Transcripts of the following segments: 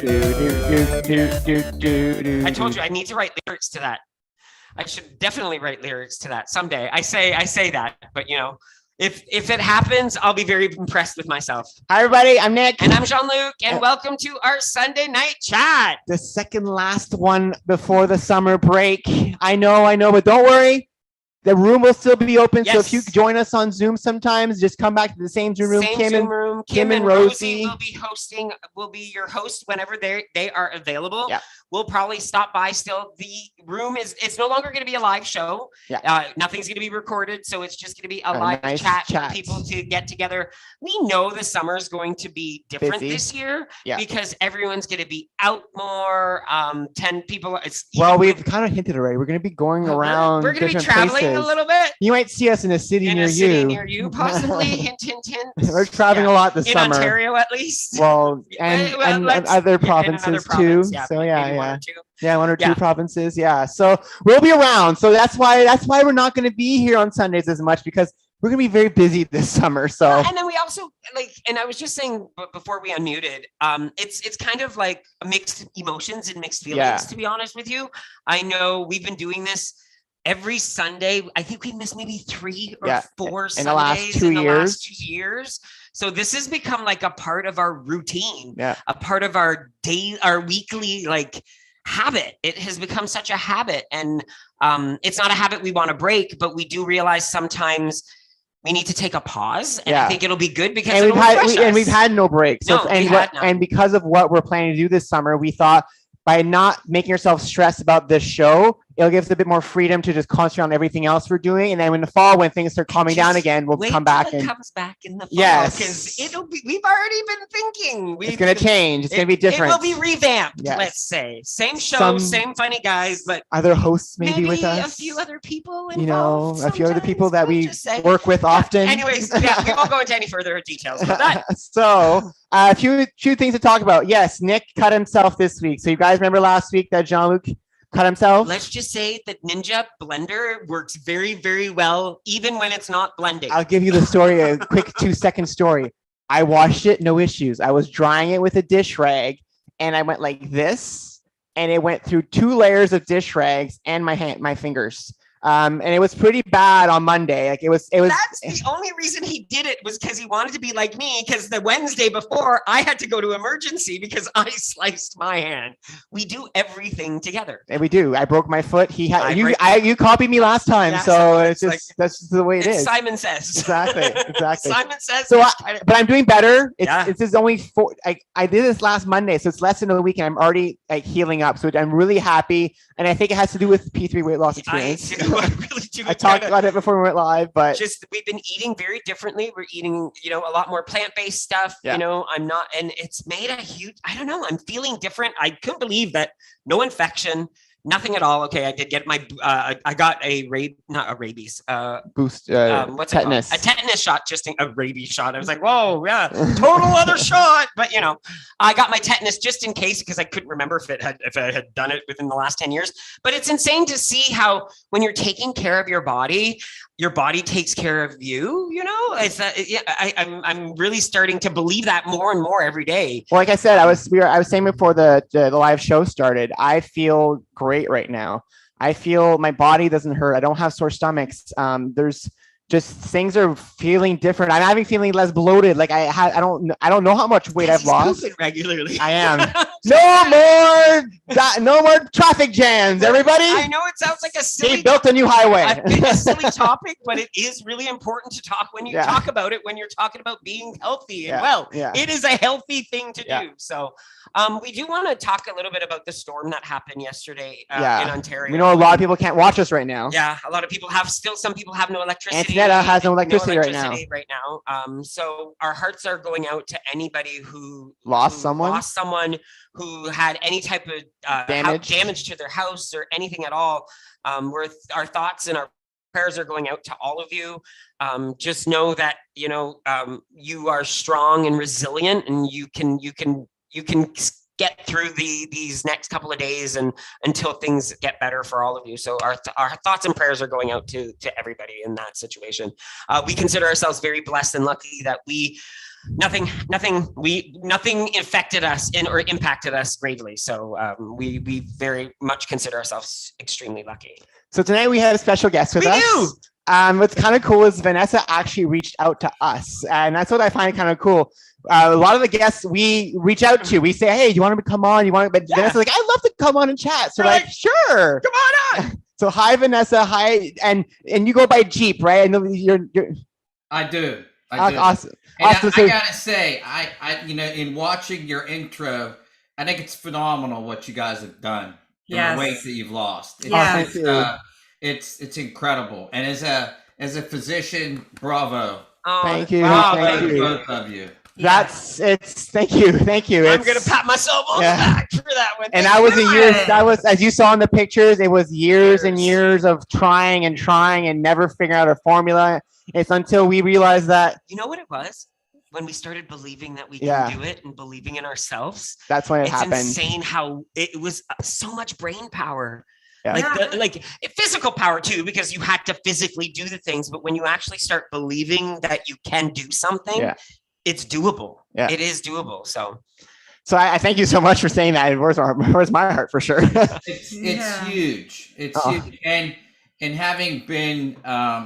I told you I need to write lyrics to that. I should definitely write lyrics to that someday. I say that, but you know, if it happens, I'll be very impressed with myself. Hi, everybody. I'm Nick. And I'm Jean-Luc, and welcome to our Sunday night chat. The second last one before the summer break. I know, but don't worry. The room will still be open. Yes. So if you join us on Zoom sometimes, just come back to the same Zoom room. Kim and Rosie will be your host whenever they are available. Yeah. We'll probably stop by still. The room it's no longer going to be a live show. Yeah. Nothing's going to be recorded. So it's just going to be a live chat for people to get together. We know the summer is going to be different this year because everyone's going to be out more. 10 people. We've kind of hinted already. We're going to be going around. We're going to be traveling a little bit. You might see us in a city near you, possibly. Hint, hint, hint. We're traveling a lot this summer. In Ontario, at least. Well, and other provinces too. So one or two provinces. Yeah. So we'll be around. So that's why we're not going to be here on Sundays as much, because we're going to be very busy this summer. So and then we also and I was just saying before we unmuted, it's kind of like mixed emotions and mixed feelings, to be honest with you. I know we've been doing this every Sunday. I think we missed maybe 3 or 4 Sundays in the last 2 years. So this has become like a part of our routine, a part of our weekly habit. It has become such a habit, and it's not a habit we want to break, but we do realize sometimes we need to take a pause, and I think it'll be good because we've had no breaks. And because of what we're planning to do this summer, we thought by not making ourselves stressed about this show, it'll give us a bit more freedom to just concentrate on everything else we're doing. And then in the fall, when things start calming down again, we'll come back. It comes back in the fall. Yes. Because we've already been thinking. It's going to change. It's going to be different. It will be revamped, let's say. Same show, same funny guys, but other hosts maybe with us. A few other people involved. A few other people that we work with often. Anyways, we won't go into any further details about that. So a few things to talk about. Yes, Nick cut himself this week. So you guys remember last week that Jean-Luc cut himself? Let's just say that Ninja Blender works very, very well, even when it's not blending. I'll give you the story, a quick 2-second story. I washed it, no issues. I was drying it with a dish rag, and I went like this, and it went through 2 layers of dish rags and my fingers. And it was pretty bad on Monday. It was. That's the only reason he did it, was because he wanted to be like me. Because the Wednesday before, I had to go to emergency because I sliced my hand. We do everything together. And we do. I broke my foot. You copied me last time, so it's just that's just the way it is. Simon Says. Exactly. Simon Says. So, but I'm doing better. It's just only 4. I did this last Monday, so it's less than a week, and I'm already healing up. So I'm really happy, and I think it has to do with P3 weight loss experience. I really do. I talked about it before we went live, but we've been eating very differently. We're eating, a lot more plant-based stuff. I'm not, and it's made a huge, I don't know, I'm feeling different. I couldn't believe that no infection, nothing at all. Okay, I did get my, I got not a rabies, boost, what's tetanus. A tetanus shot, just a rabies shot. I was like, whoa, yeah, total other shot. But I got my tetanus just in case, because I couldn't remember if I had done it within the last 10 years. But it's insane to see how when you're taking care of your body takes care of you. It's I'm really starting to believe that more and more every day. Well, like I said, I was saying before the live show started, I feel great right now. I feel my body doesn't hurt. I don't have sore stomachs. There's just things are feeling different. I'm feeling less bloated. Like I don't know how much weight I've lost. Regularly. I am. No more traffic jams, everybody. I know it sounds like a silly. They built a new highway. A silly topic, but it is really important to talk when you talk about it. When you're talking about being healthy and it is a healthy thing to do. So, we do want to talk a little bit about the storm that happened yesterday in Ontario. We know a lot of people can't watch us right now. Yeah, a lot of people have. Still, some people have no electricity. Antonetta has no electricity right now. So our hearts are going out to anybody who lost someone, who had any type of damage to their house or anything at all. Our thoughts and our prayers are going out to all of you. Just know that you are strong and resilient, and you can get through these next couple of days and until things get better for all of you. So our thoughts and prayers are going out to everybody in that situation. We consider ourselves very blessed and lucky that nothing affected us or impacted us gravely. So we very much consider ourselves extremely lucky. So tonight we have a special guest with us. We do. What's kind of cool is Vanessa actually reached out to us, and that's what I find kind of cool. A lot of the guests we reach out to, we say, "Hey, do you want to come on? You want?" But Vanessa's like, "I'd love to come on and chat." So like, sure, come on on. So hi, Vanessa. Hi, and you go by Jeep, right? I know you're. I do. Awesome. And awesome. I gotta say, I in watching your intro, I think it's phenomenal what you guys have done. Yes. The weight that you've lost. It's incredible. And as a physician, bravo. Thank you. Thank you. Both of you. Thank you. I'm gonna pat myself on the back for that one. And that was as you saw in the pictures, it was years and years of trying and never figuring out a formula. It's until we realized that, you know what it was? When we started believing that we can do it and believing in ourselves. That's when it happened. It's insane how it was so much brain power. Yeah. Like physical power too, because you had to physically do the things. But when you actually start believing that you can do something, it's doable. Yeah. It is doable. So I thank you so much for saying that. Where's my heart for sure. It's huge. It's huge. And having been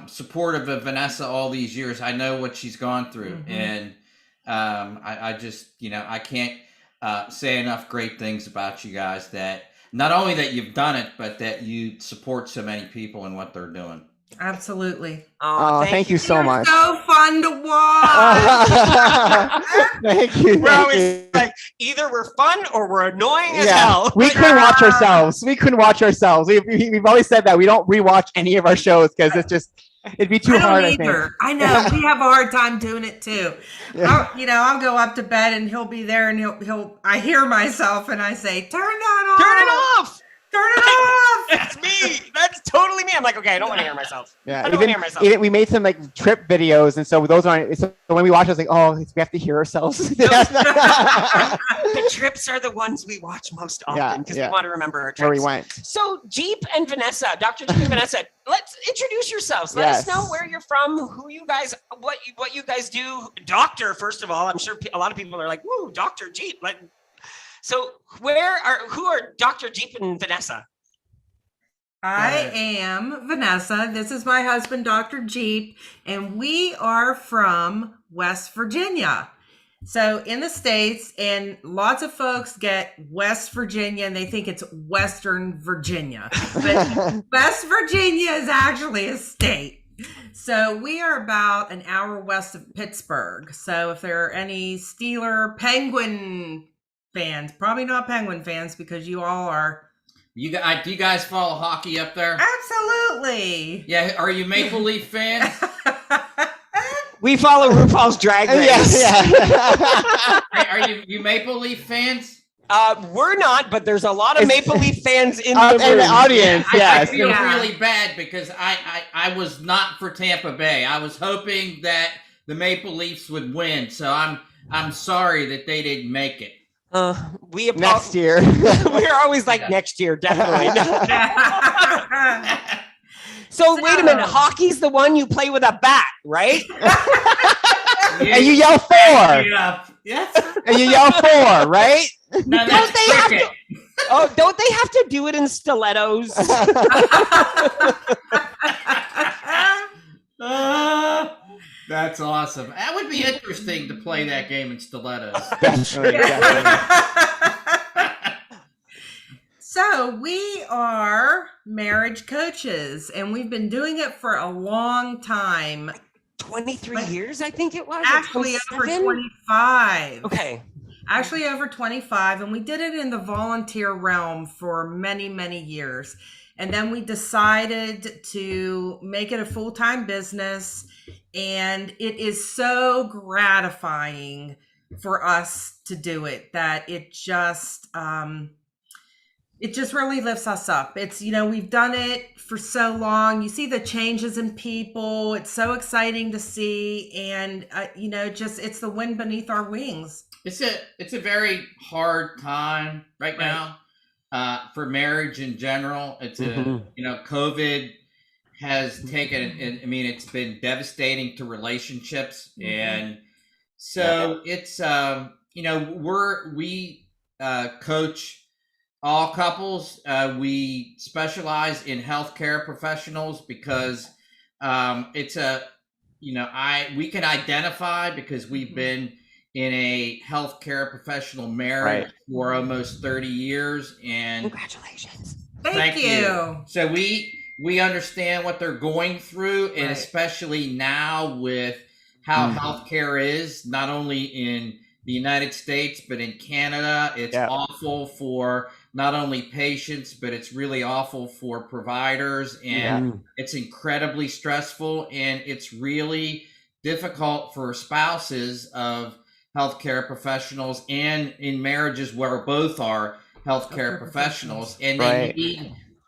supportive of Vanessa all these years, I know what she's gone through. Mm-hmm. And I just, I can't say enough great things about you guys, that not only that you've done it, but that you support so many people in what they're doing. Absolutely. Oh, thank you so much. So fun to watch. Thank you. We're always like, either we're fun or we're annoying as hell. We couldn't watch ourselves. We've always said that we don't rewatch any of our shows because it'd be too hard. I think. I know we have a hard time doing it too. Yeah. I'll go up to bed and he'll be there and I hear myself and I say, turn that off. Turn it off. Turn it off. That's me. That's totally me. I'm like, okay, I don't want to hear myself. Yeah, I don't want to hear myself. We made some like trip videos, and so those aren't. So when we watch, I was like, oh, we have to hear ourselves. The trips are the ones we watch most often because we want to remember our trips. Where we went. So Jeep and Vanessa, Dr. Jeep and Vanessa, let's introduce yourselves. Let us know where you're from, who you guys, what you guys do. Doctor, first of all, I'm sure a lot of people are like, woo, Dr. Jeep. So who are Dr. Jeep and Vanessa? I am Vanessa. This is my husband, Dr. Jeep, and we are from West Virginia. So in the States, and lots of folks get West Virginia and they think it's Western Virginia. But West Virginia is actually a state. So we are about an hour west of Pittsburgh. So if there are any Steeler Penguin fans, probably not Penguin fans because you all are. Do you guys follow hockey up there? Absolutely. Yeah. Are you Maple Leaf fans? We follow RuPaul's Drag Race. Are you Maple Leaf fans? We're not, but there's a lot of Maple Leaf fans in the audience. I feel really bad because I was not for Tampa Bay. I was hoping that the Maple Leafs would win, so I'm sorry that they didn't make it. Next year. We're always like next year, definitely. So wait a minute, hockey's the one you play with a bat, right? And you yell four. Yes. And you yell four, right? No, that's cricket. Don't they have to do it in stilettos? That's awesome. That would be interesting to play that game in stilettos. Definitely. So we are marriage coaches, and we've been doing it for a long time. 23 years, I think it was. Actually, over 25. Okay. Actually, over 25, and we did it in the volunteer realm for many, many years. And then we decided to make it a full-time business, and it is so gratifying for us to do it that it just really lifts us up. It's, we've done it for so long. You see the changes in people. It's so exciting to see. And, it's the wind beneath our wings. It's a very hard time right now for marriage in general. It's a COVID has taken, and I mean, it's been devastating to relationships, and so it's we coach all couples. We specialize in healthcare professionals because it's a we can identify because we've been in a healthcare professional marriage for almost 30 years, and congratulations. Thank you. So we understand what they're going through, and especially now with how healthcare is, not only in the United States, but in Canada. It's awful for not only patients, but it's really awful for providers, and it's incredibly stressful, and it's really difficult for spouses of healthcare professionals and in marriages where both are healthcare professionals, and they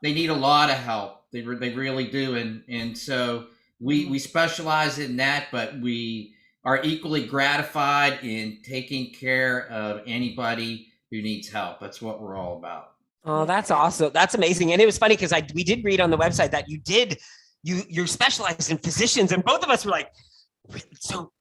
need a lot of help. They really do, and so we specialize in that, but we are equally gratified in taking care of anybody who needs help. That's what we're all about. Oh, that's awesome. That's amazing. And it was funny because we did read on the website that you're specialized in physicians, and both of us were like, so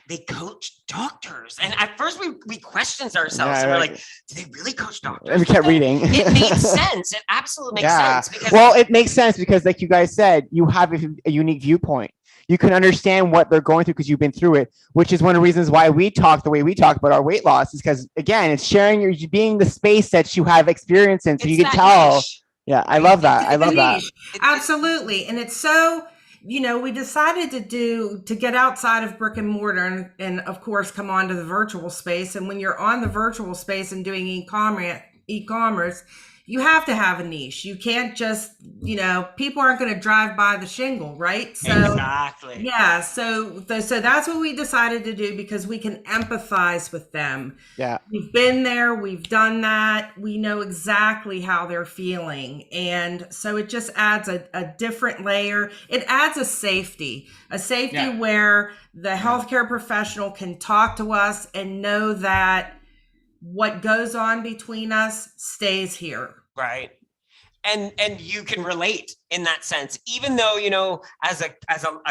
they coach doctors. And at first we questioned ourselves and we're like, do they really coach doctors? And we kept reading. It makes sense. It absolutely makes sense. Because, it makes sense because, like you guys said, you have a unique viewpoint. You can understand what they're going through because you've been through it, which is one of the reasons why we talk the way we talk about our weight loss, is because, again, it's sharing being the space that you have experience in, so you can tell. Niche. Yeah, I love that. I love that. Absolutely. And it's so, we decided to get outside of brick and mortar and of course come onto the virtual space. And when you're on the virtual space and doing e-commerce, you have to have a niche. You can't just, people aren't going to drive by the shingle, right? So, exactly. Yeah. So that's what we decided to do because we can empathize with them. Yeah. We've been there. We've done that. We know exactly how they're feeling. And so it just adds a different layer. It adds a safety where the healthcare professional can talk to us and know that what goes on between us stays here. Right. And you can relate in that sense, even though, as a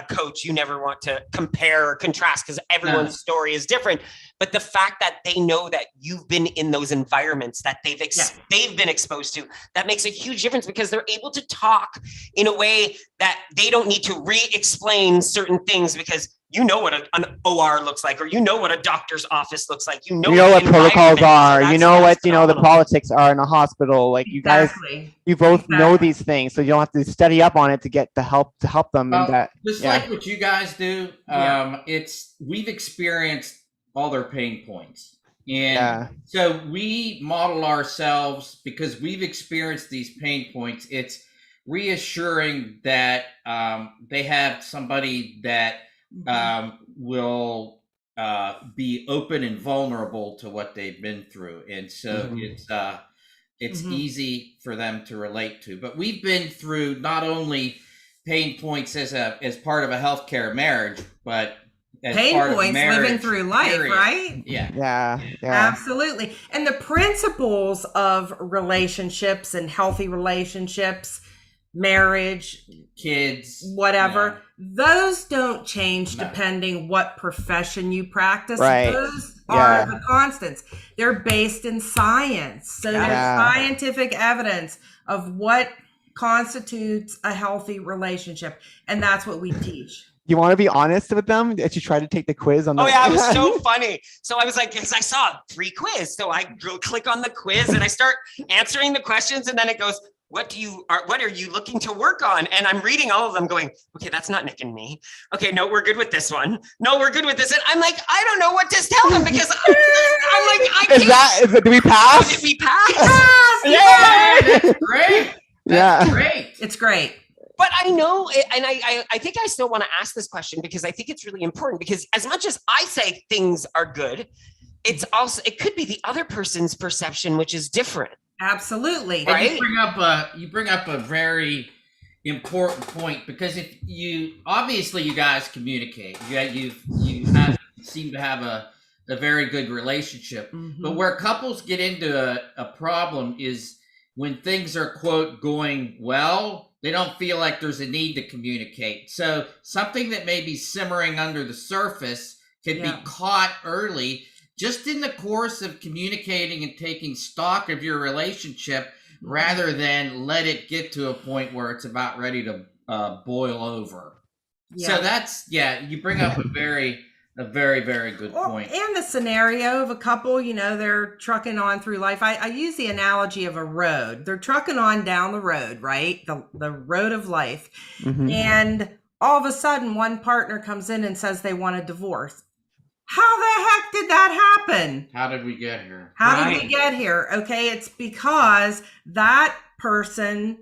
coach, you never want to compare or contrast because everyone's story is different. But the fact that they know that you've been in those environments that they've been exposed to, that makes a huge difference because they're able to talk in a way that they don't need to re-explain certain things because you know what an OR looks like, or what a doctor's office looks like. You know what protocols are. The politics are in a hospital. Like you guys, you both know these things, so you don't have to study up on it to get the help to help them. Like what you guys do. We've experienced all their pain points, and so we model ourselves because we've experienced these pain points. It's reassuring that they have somebody that will be open and vulnerable to what they've been through, and so it's easy for them to relate to. But we've been through not only pain points as part of a healthcare marriage, but as pain part points of marriage, living through life, right? Yeah, absolutely. And the principles of relationships and healthy relationships, marriage, kids, whatever, those don't change depending what profession you practice. Right. Those are the constants. They're based in science. So there's scientific evidence of what constitutes a healthy relationship. And that's what we teach. You want to be honest with them that you tried to take the quiz on the it was so funny. So I was like, because I saw a free quiz. So I go click on the quiz and I start answering the questions, and then it goes, what are you looking to work on? And I'm reading all of them going, okay, that's not Nick and me. Okay, no, we're good with this one. No, we're good with this. And I'm like, I don't know what to tell them because did we pass? Did we pass? That's great. That's great. It's great. But I know, and I think I still want to ask this question because I think it's really important, because as much as I say things are good, it could be the other person's perception, which is different. Absolutely. Right? You bring up a very important point, because if you guys communicate, you seem to have a a very good relationship. But where couples get into a problem is when things are, quote, going well, they don't feel like there's a need to communicate. So something that may be simmering under the surface can be caught early just in the course of communicating and taking stock of your relationship, rather than let it get to a point where it's about ready to boil over. So that's, you bring up a very, very good point. And the scenario of a couple, you know, they're trucking on through life. I use the analogy of a road. They're trucking on down the road, right? The road of life. And all of a sudden, one partner comes in and says they want a divorce. How the heck did that happen? How did we get here? How did we get here? Okay, it's because that person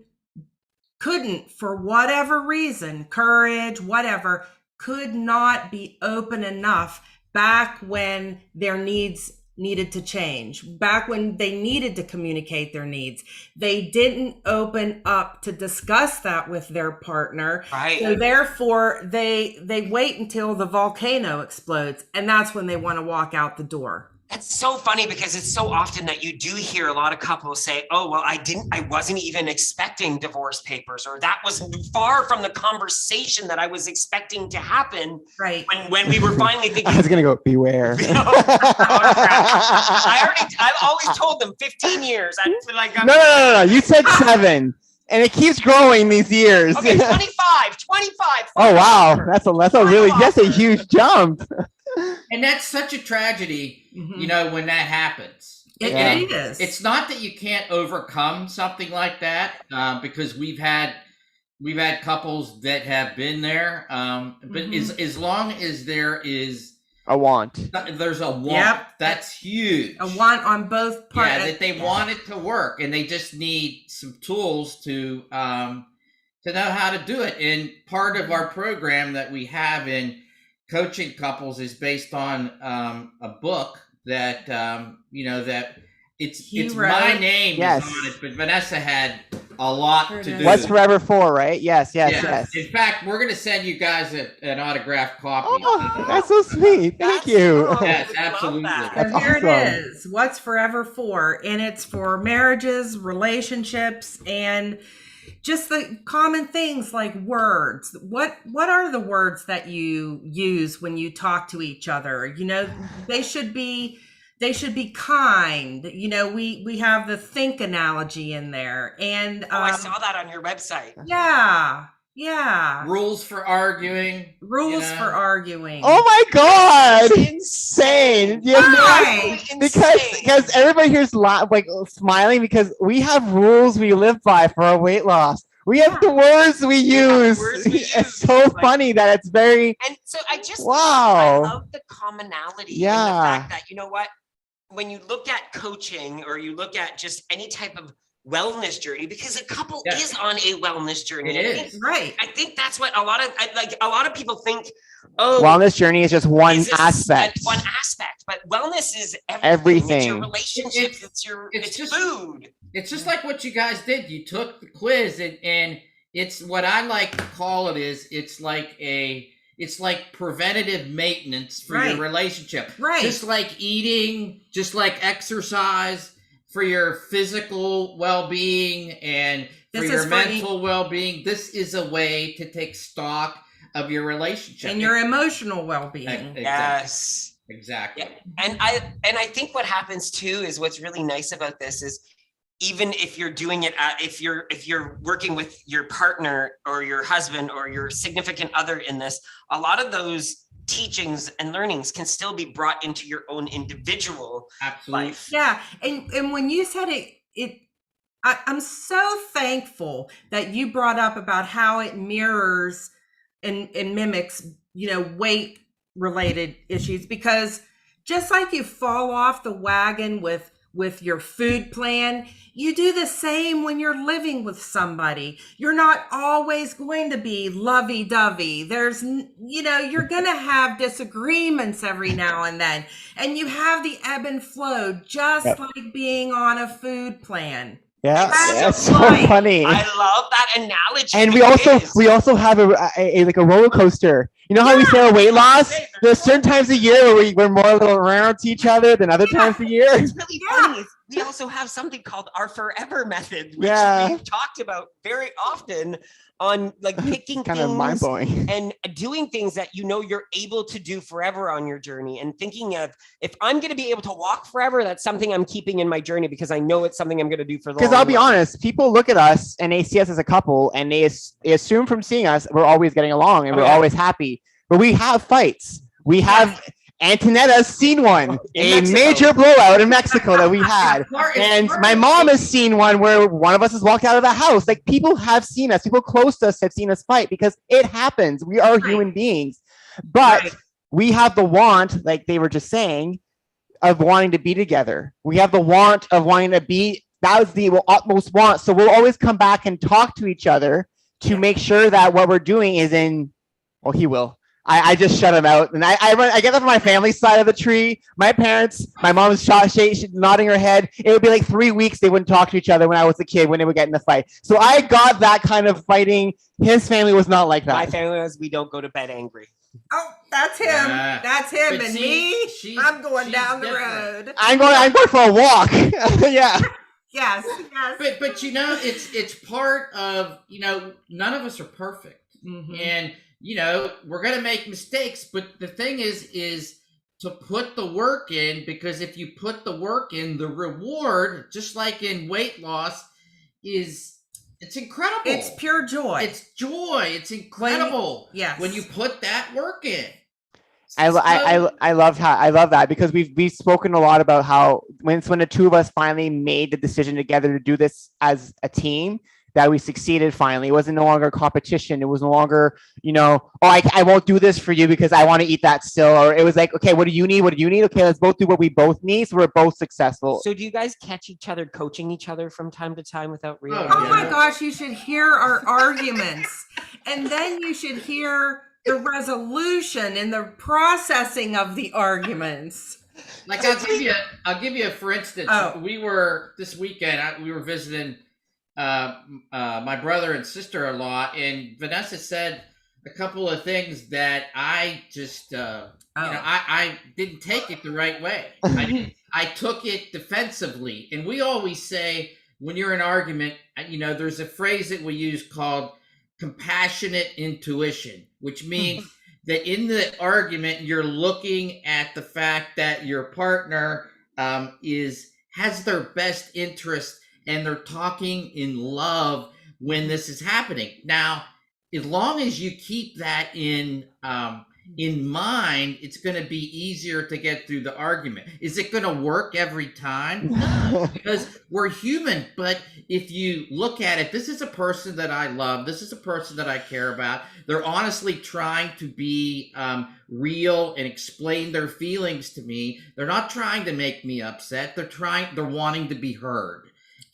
couldn't, for whatever reason, courage, whatever, could not be open enough back when their needs needed to change, back when they needed to communicate their needs. They didn't open up to discuss that with their partner. Right. So therefore, they wait until the volcano explodes, and that's when they want to walk out the door. That's so funny because it's so often that you do hear a lot of couples say, oh, well, I wasn't even expecting divorce papers, or that was far from the conversation that I was expecting to happen. Right. When we were finally thinking. I was going to go, beware. I've always told them 15 years. I feel like No. You said 7. And it keeps growing these years. Okay, 25. Oh, wow. That's a huge jump. And that's such a tragedy, you know, when that happens. It is. It's not that you can't overcome something like that, because we've had couples that have been there. But as long as there is a want, there's a want. That's huge. A want on both parts. Yeah, that they want it to work, and they just need some tools to know how to do it. And part of our program that we have in coaching couples is based on a book that that it's my name is on it, but Vanessa had a lot to do. What's Forever For, right? Yes. In fact, we're going to send you guys an autographed copy. Oh, that's so sweet. Thank you. Yes, absolutely. That's here awesome. It is. What's Forever For? And it's for marriages, relationships, and just the common things like words. What are the words that you use when you talk to each other? You know, they should be kind. You know, we have the think analogy in there. And I saw that on your website. Yeah. Rules for arguing. For arguing. Oh my God! Insane. Because everybody here's smiling because we have rules we live by for our weight loss. We have the words we use. It's so funny that it's very. And so I love the commonality. Yeah. And the fact that, you know what, when you look at coaching or you look at just any type of wellness journey, because a couple is on a wellness journey. It is. Right. I think that's what a lot of people think. Oh, wellness journey is just one aspect. One aspect, but wellness is everything. It's your relationships. It's just food. It's just like what you guys did. You took the quiz, and it's what I like to call it is it's like preventative maintenance for your relationship. Right. Just like eating, just like exercise for your physical well-being and for your mental well-being. This is a way to take stock of your relationship and your emotional well-being. Exactly. Yes, exactly. Yeah. And I think what happens too is what's really nice about this is even if you're doing it, if you're working with your partner or your husband or your significant other in this, a lot of those teachings and learnings can still be brought into your own individual life. Yeah, and when you said I'm so thankful that you brought up about how it mirrors and mimics, weight related issues, because just like you fall off the wagon with your food plan, you do the same when you're living with somebody. You're not always going to be lovey-dovey. There's, you're going to have disagreements every now and then, and you have the ebb and flow, just like being on a food plan. Yeah, that's so funny. I love that analogy. And we also have a roller coaster. You know how we say our weight loss? There's certain times of year where we're more a little around to each other than other times of year. It's really funny. We also have something called our forever method, which we've talked about very often on like picking kind things of mind-blowing and doing things that you know you're able to do forever on your journey, and thinking of, if I'm going to be able to walk forever, that's something I'm keeping in my journey because I know it's something I'm going to do for the long Because I'll be run. honest, people look at us and they see us as a couple and they assume from seeing us we're always getting along and we're always happy, but we have fights. We have Antonetta's seen one, a major blowout in Mexico that we had. And my mom has seen one where one of us has walked out of the house. Like, people have seen us. People close to us have seen us fight because it happens. We are human beings. But we have the want, like they were just saying, of wanting to be together. We have the want of wanting to be, that was the utmost want. So we'll always come back and talk to each other to make sure that what we're doing is in, well, he will. I just shut him out, and I get that from my family side of the tree. My parents, my mom's nodding her head. It would be like 3 weeks they wouldn't talk to each other when I was a kid when they would get in the fight. So I got that kind of fighting. His family was not like that. My family was, we don't go to bed angry. Oh, that's him. That's him. But and me, I'm going down the road. I'm going for a walk. Yeah. Yes. But you know, it's part of, you know, none of us are perfect, and you know, we're going to make mistakes, but the thing is to put the work in, because if you put the work in, the reward, just like in weight loss, it's incredible. It's pure joy. It's joy. It's incredible. When you put that work in. I love that, because we've spoken a lot about how when the two of us finally made the decision together to do this as a team, that we succeeded finally. It wasn't no longer a competition. It was no longer, you know, I won't do this for you because I want to eat that still. Or it was like, okay, what do you need? What do you need? Okay, let's both do what we both need. So we're both successful. So do you guys catch each other coaching each other from time to time without realizing? Oh my gosh, you should hear our arguments. And then you should hear the resolution and the processing of the arguments. Like, I'll give you for instance, we were this weekend, we were visiting my brother and sister-in-law, and Vanessa said a couple of things that I just, you know, I didn't take it the right way. I took it defensively. And we always say, when you're in an argument, you know, there's a phrase that we use called compassionate intuition, which means that in the argument, you're looking at the fact that your partner has their best interest, and they're talking in love when this is happening. Now, as long as you keep that in mind, it's going to be easier to get through the argument. Is it going to work every time? No, because we're human. But if you look at it, this is a person that I love. This is a person that I care about. They're honestly trying to be real and explain their feelings to me. They're not trying to make me upset. They're wanting to be heard.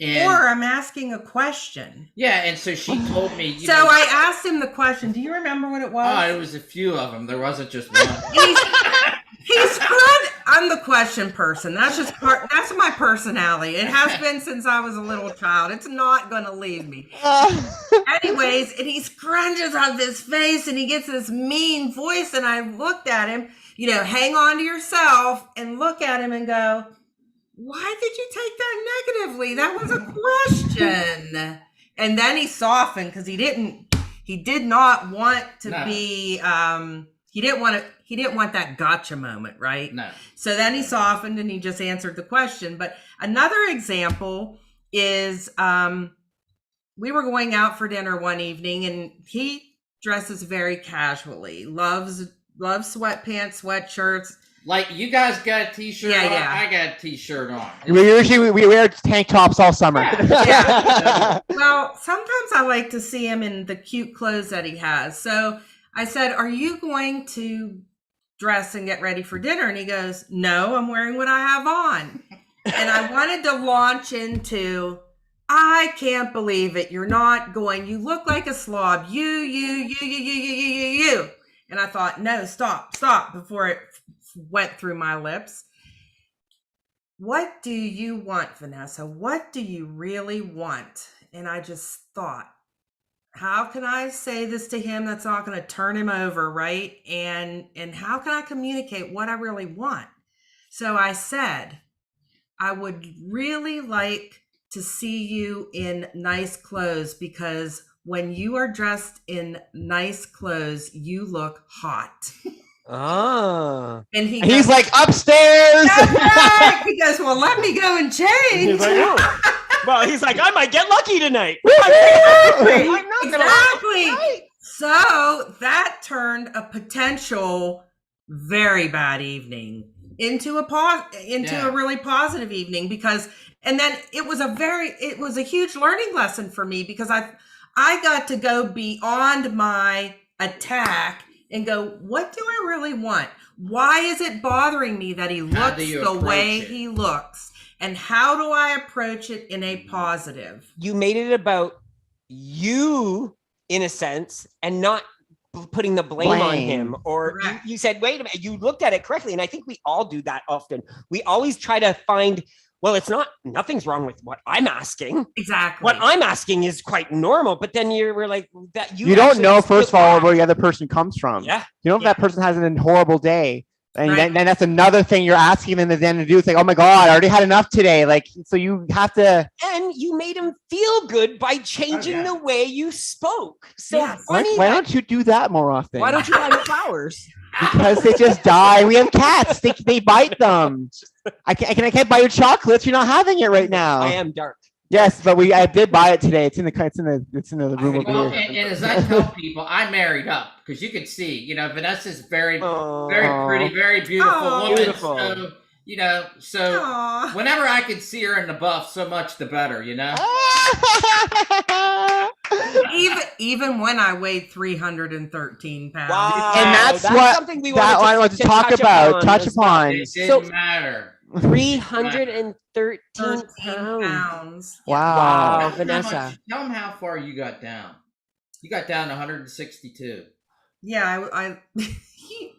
Or I'm asking a question. Yeah, and so she told me. So I asked him the question. Do you remember what it was? Oh, it was a few of them. There wasn't just one. He's good. I'm the question person. That's my personality. It has been since I was a little child. It's not going to leave me. Anyways, and he scrunches up his face and he gets this mean voice, and I looked at him, you know, hang on to yourself, and look at him and go, why did you take that negatively? That was a question. And then he softened, because he did not want to be, he didn't want that gotcha moment, right? No. So then he softened and he just answered the question. But another example is, we were going out for dinner one evening, and he dresses very casually, loves sweatpants, sweatshirts. Like, you guys got a t-shirt on, I got a t-shirt on. We wear tank tops all summer. Yeah. Well, sometimes I like to see him in the cute clothes that he has. So I said, are you going to dress and get ready for dinner? And he goes, no, I'm wearing what I have on. And I wanted to launch into, I can't believe it. You're not going. You look like a slob. You. And I thought, no, stop before it went through my lips. What do you want, Vanessa? What do you really want? And I just thought, how can I say this to him that's not going to turn him over, right? And how can I communicate what I really want? So I said, I would really like to see you in nice clothes, because when you are dressed in nice clothes, you look hot. Oh. And he's like, upstairs. Right. He goes, well, let me go and change. He's like, oh. Well, he's like, I might get lucky tonight. Exactly. So that turned a potential very bad evening into a really positive evening, because, and then it was a huge learning lesson for me, because I got to go beyond my attack and go, what do I really want? Why is it bothering me that he looks the way he looks? And how do I approach it in a positive? You made it about you, in a sense, and not putting the blame on him. Or you said, wait a minute, you looked at it correctly. And I think we all do that often. We always try to find, well, nothing's wrong with what I'm asking. Exactly. What I'm asking is quite normal. But then we're like, that you don't know, first of all, where the other person comes from. Yeah. You know, if that person has a horrible day. And then that's another thing you're asking them then to do. It's like, oh my God, I already had enough today. Like, so you have to. And you made him feel good by changing the way you spoke. So why don't you do that more often? Why don't you buy the flowers? Because they just die. We have cats. They bite them. I can't buy you chocolates. You're not having it right now. I am dark. Yes, but I did buy it today. It's in the room over here. And as I tell people, I married up, because you can see, you know, Vanessa's very pretty, very beautiful woman. Beautiful. So whenever I can see her in the buff, so much the better, you know. Even when I weighed 313 pounds. Wow. And that's what something we I want to talk about. Touch upon. It didn't matter. 313 pounds. Wow. Vanessa. Tell them how far you got down. You got down to 162. Yeah, I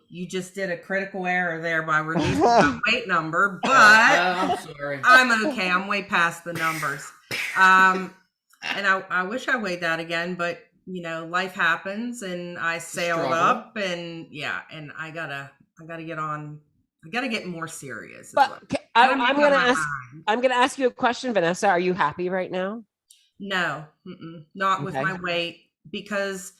you just did a critical error there by releasing the weight number, but I'm sorry. I'm okay. I'm way past the numbers. And I wish I weighed that again, but you know, life happens, and I sailed up, and and I gotta get on. I gotta get more serious. But I'm gonna ask you a question, Vanessa. Are you happy right now? No, not with my weight, because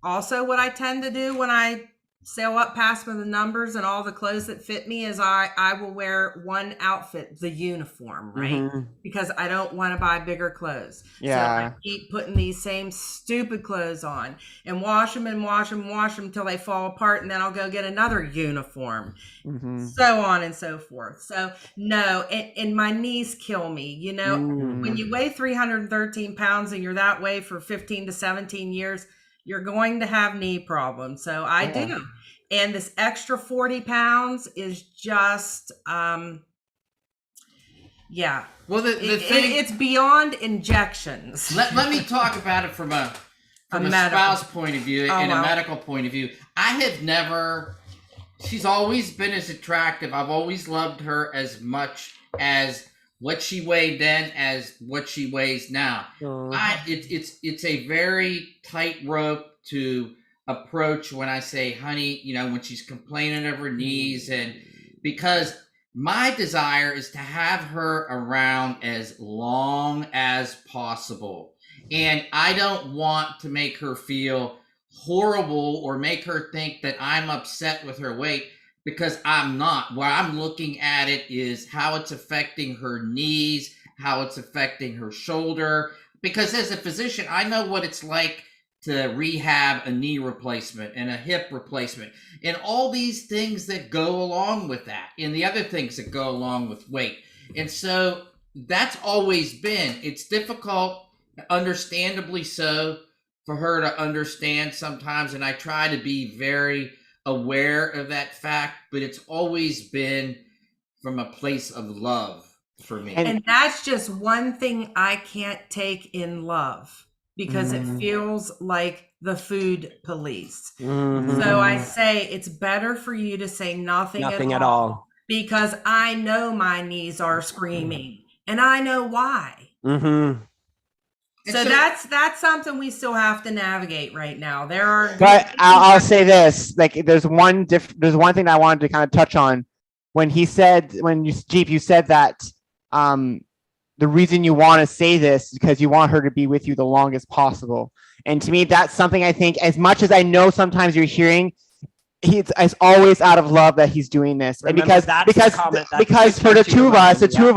also what I tend to do when I sail up past with the numbers and all the clothes that fit me is I will wear one outfit, the uniform, right? Because I don't want to buy bigger clothes. Yeah. So I keep putting these same stupid clothes on and wash them till they fall apart, and then I'll go get another uniform. So on and so forth. So no, and my knees kill me. You know, when you weigh 313 pounds and you're that way for 15 to 17 years, you're going to have knee problems. So I do. And this extra 40 pounds is just, Well, the thing, it's beyond injections. Let me talk about it from a spouse point of view and a medical point of view. She's always been as attractive. I've always loved her as much as what she weighed then as what she weighs now. It's a very tight rope to approach when I say, honey, you know, when she's complaining of her knees, and because my desire is to have her around as long as possible. And I don't want to make her feel horrible or make her think that I'm upset with her weight, because I'm not. What I'm looking at it is how it's affecting her knees, how it's affecting her shoulder. Because as a physician, I know what it's like to rehab a knee replacement and a hip replacement and all these things that go along with that, and the other things that go along with weight. And so that's always been, it's difficult, understandably so, for her to understand sometimes. And I try to be very aware of that fact, but it's always been from a place of love for me. And that's just one thing I can't take in love, because it feels like the food police. So I say it's better for you to say nothing at all, because I know my knees are screaming, and I know why. So that's something we still have to navigate right now. There are, but I'll say this: like, there's one thing I wanted to kind of touch on when you said that the reason you want to say this is because you want her to be with you the longest possible. And to me, that's something I think, as much as I know sometimes you're hearing, it's always out of love that he's doing this. Remember, and because for the two of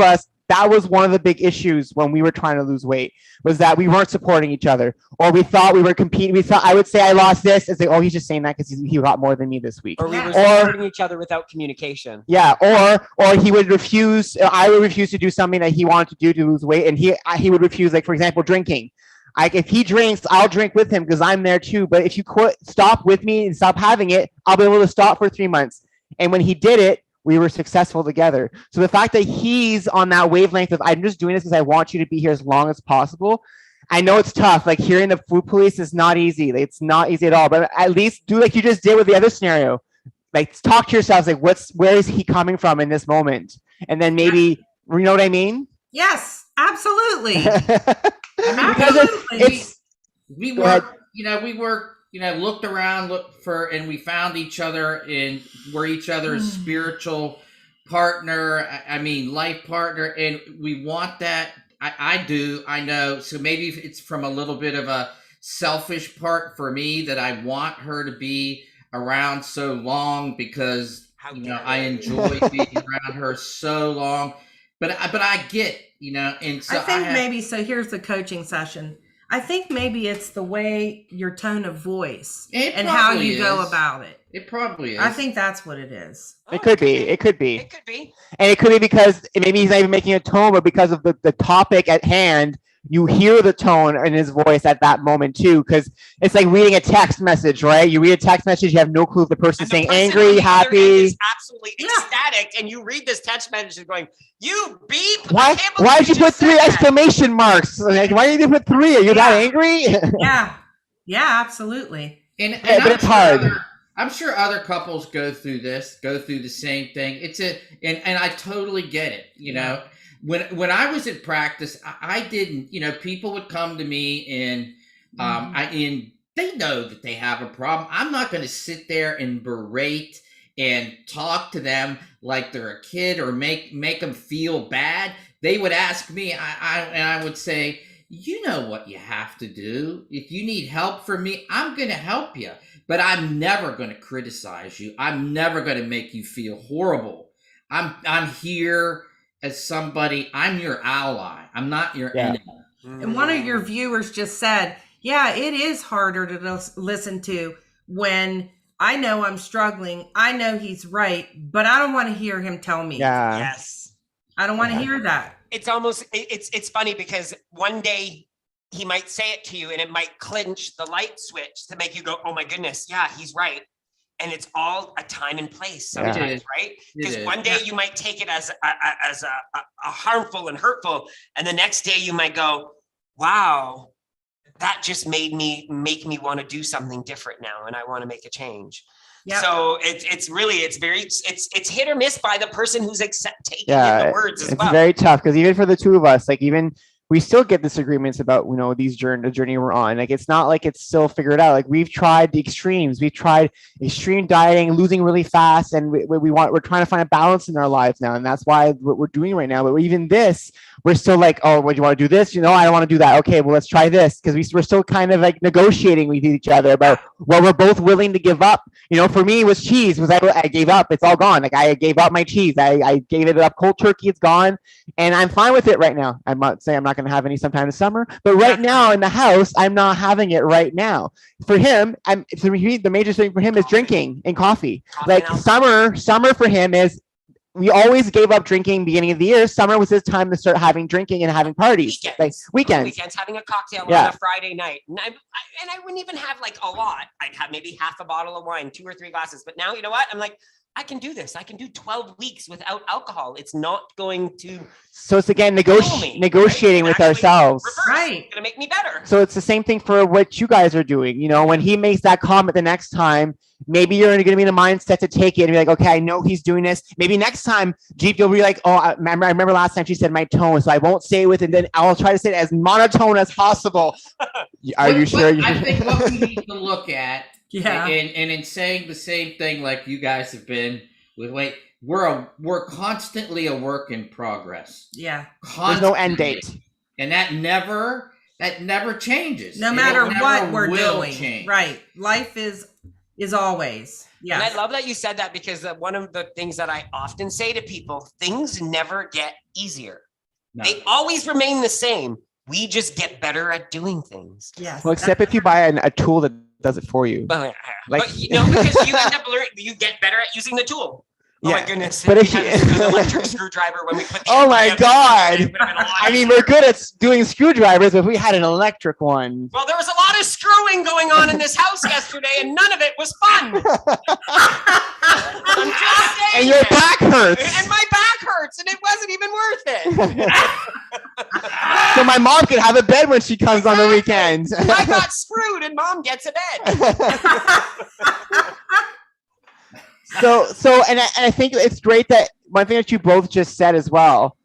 us, that was one of the big issues when we were trying to lose weight, was that we weren't supporting each other, or we thought we were competing. We thought I would say I lost this and say, oh, he's just saying that because he got more than me this week. Or we were supporting each other without communication. Yeah, or he would refuse. I would refuse to do something that he wanted to do to lose weight, and he would refuse. Like, for example, drinking. If he drinks, I'll drink with him because I'm there too. But if you stop with me and stop having it, I'll be able to stop for 3 months. And when he did it, we were successful together. So the fact that he's on that wavelength of, I'm just doing this because I want you to be here as long as possible. I know it's tough. Like, hearing the food police is not easy. It's not easy at all. But at least do like you just did with the other scenario. Like, talk to yourselves. Like, where is he coming from in this moment? And then maybe, you know what I mean? Yes, absolutely. We looked around, and we found each other, and we're each other's spiritual partner. I mean, life partner, and we want that. I do. I know. So maybe it's from a little bit of a selfish part for me that I want her to be around so long because I enjoy being around her so long. But I get, and so I think so here's the coaching session. I think maybe it's the way, your tone of voice and how you go about it. It probably is. I think that's what it is. It could be. And it could be because maybe he's not even making a tone, but because of the topic at hand, you hear the tone in his voice at that moment too. Because it's like reading a text message, right? You read a text message, you have no clue if the person's saying angry, happy, is absolutely ecstatic, and you read this text message and going, "You beep! Why did you put 3 exclamation marks? Like, why did you put 3? Are you that angry?" Yeah, absolutely. And but it's hard. I'm sure other couples go through the same thing. And I totally get it. When I was in practice, I didn't. People would come to me and they know that they have a problem. I'm not going to sit there and berate and talk to them like they're a kid or make them feel bad. They would ask me, and I would say, you know what you have to do. If you need help from me, I'm going to help you. But I'm never going to criticize you. I'm never going to make you feel horrible. I'm here as somebody. I'm your ally. I'm not your enemy. And one of your viewers just said, yeah, it is harder to listen to when I know I'm struggling. I know he's right, but I don't want to hear him tell me. Yeah. Yes. I don't want to hear that. It's almost, it's funny because one day he might say it to you and it might clinch the light switch to make you go, oh my goodness, yeah, he's right. And it's all a time and place sometimes, right? Because one day you might take it as a harmful and hurtful, and the next day you might go, wow, that just make me want to do something different now, and I want to make a change. Yep. So it's hit or miss by the person who's taking in the words as well. It's very tough because even for the two of us, like, even we still get disagreements about, the journey we're on. Like, it's not like it's still figured out. Like, we've tried the extremes. We've tried extreme dieting, losing really fast, and we're trying to find a balance in our lives now, and that's why what we're doing right now. But even this, we're still like, oh, what do you want to do this? I don't want to do that. Okay, well, let's try this, because we're still kind of like negotiating with each other about what we're both willing to give up. For me, it was cheese. I gave up. It's all gone. Like, I gave up my cheese. I gave it up cold turkey. It's gone, and I'm fine with it right now. I'm not saying I'm not going to have any sometime in the summer, but right now in the house, I'm not having it right now. For him, the major thing for him is drinking and coffee. Like, summer for him is, we always gave up drinking beginning of the year. Summer was his time to start having drinking and having parties. Weekends, having a cocktail on a Friday night. And I wouldn't even have like a lot. I'd have maybe half a bottle of wine, 2 or 3 glasses. But now, you know what? I'm like, I can do this. I can do 12 weeks without alcohol. It's not going to. So it's again negotiating with ourselves. Right. It's going to make me better. So it's the same thing for what you guys are doing. You know, when he makes that comment the next time, maybe you're going to be in a mindset to take it and be like, okay, I know he's doing this. Maybe next time, Jeep, you'll be like, oh, I remember last time she said my tone, so I won't say it with, and then I'll try to say it as monotone as possible. Are you sure? I think what we need to look at, and in saying the same thing like you guys have been with weight, we're constantly a work in progress. Yeah. There's no end date. And that never changes. No matter what we're doing. Change. Right. Life is always. Yeah. And I love that you said that, because one of the things that I often say to people, things never get easier. No. They always remain the same. We just get better at doing things. Yes. Well, except if you buy a tool that does it for you. But you know, because you end up learning, you get better at using the tool. Oh my goodness. But if you had an electric screwdriver when we put the oh my God. I mean, we're good at doing screwdrivers, but if we had an electric one. Well, there was a lot of screwing going on in this house yesterday, and none of it was fun. I'm just saying. And your back hurts. And my back hurts, and it wasn't even worth it. So my mom could have a bed when she comes on the weekends. I got screwed, and mom gets a bed. So, and I think it's great that one thing that you both just said as well,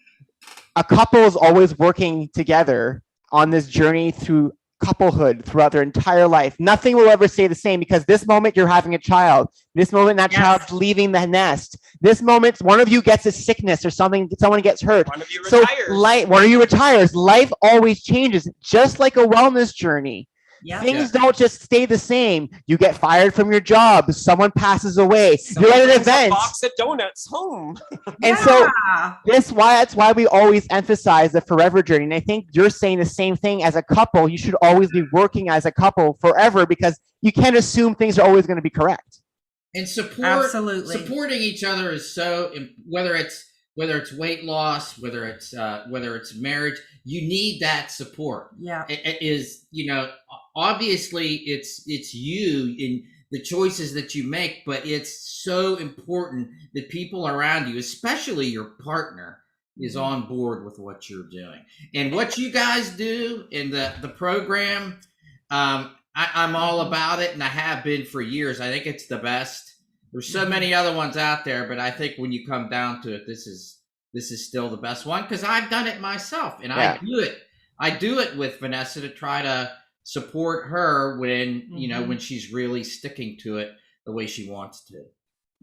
a couple is always working together on this journey through couplehood throughout their entire life. Nothing will ever stay the same, because this moment you're having a child, this moment that child's leaving the nest, this moment one of you gets a sickness or something, someone gets hurt. One of you retires. One of you retires. Life always changes, just like a wellness journey. Yeah. Things don't just stay the same. You get fired from your job. Someone passes away. You're at an event. A box of donuts home. And so that's why we always emphasize the forever journey. And I think you're saying the same thing. As a couple, you should always be working as a couple forever, because you can't assume things are always going to be correct. And supporting each other is so, whether it's weight loss, whether it's marriage, you need that support. Yeah. It is, you know, obviously it's you in the choices that you make, but it's so important that people around you, especially your partner, is on board with what you're doing. And what you guys do in the program, I'm all about it, and I have been for years. I think it's the best. There's so many other ones out there, but I think when you come down to it, this is still the best one, because I've done it myself, and I do it with Vanessa to try to support her when when she's really sticking to it the way she wants to.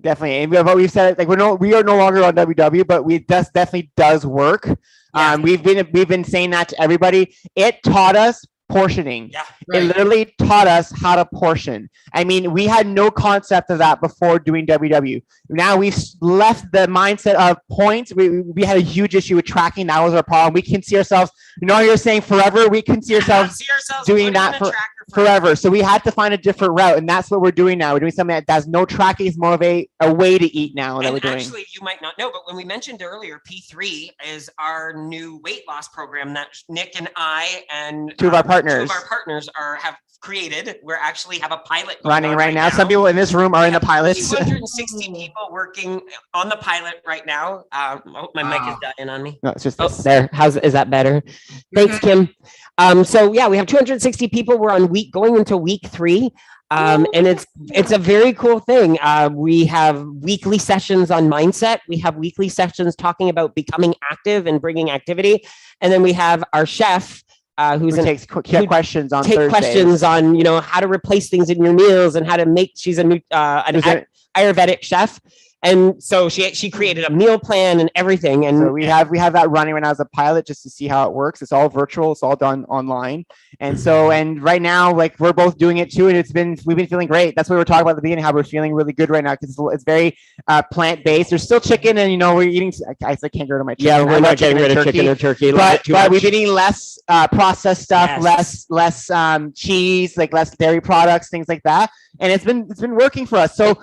Definitely, and we've said it, like we are no longer on WW, but definitely does work. Yeah. We've been saying that to everybody. It taught us portioning. Yeah, right. It literally taught us how to portion. I mean, we had no concept of that before doing WW. Now we've left the mindset of points. We had a huge issue with tracking. That was our problem. We can see ourselves, you're saying forever. We can see ourselves doing that forever. So we had to find a different route, and that's what we're doing now. We're doing something that does no tracking. It's more of a way to eat now that we're doing. Actually, you might not know, but when we mentioned earlier, P3 is our new weight loss program that Nick and I and two of our partners have created. We actually have a pilot running right now. Some people in this room are in the pilots. 260 people working on the pilot right now. My mic is dying on me. No, it's just there. Is that better? Thanks, Kim. So yeah, we have 260 people. We're going into week 3. And it's a very cool thing. We have weekly sessions on mindset. We have weekly sessions talking about becoming active and bringing activity. And then we have our chef, who takes questions on Thursdays. Questions on how to replace things in your meals and how to make. She's an Ayurvedic chef, and so she created a meal plan and everything. And so we have that running right now as a pilot just to see how it works. It's all virtual. It's all done online. And so right now, like, we're both doing it too, and we've been feeling great. That's what we were talking about at the beginning, how we're feeling really good right now, because it's very plant based. There's still chicken, and we're eating. I can't get rid of my chicken. Yeah, we're not getting rid of chicken or turkey, but we've been eating less processed stuff, less cheese, like less dairy products, things like that, and it's been working for us. So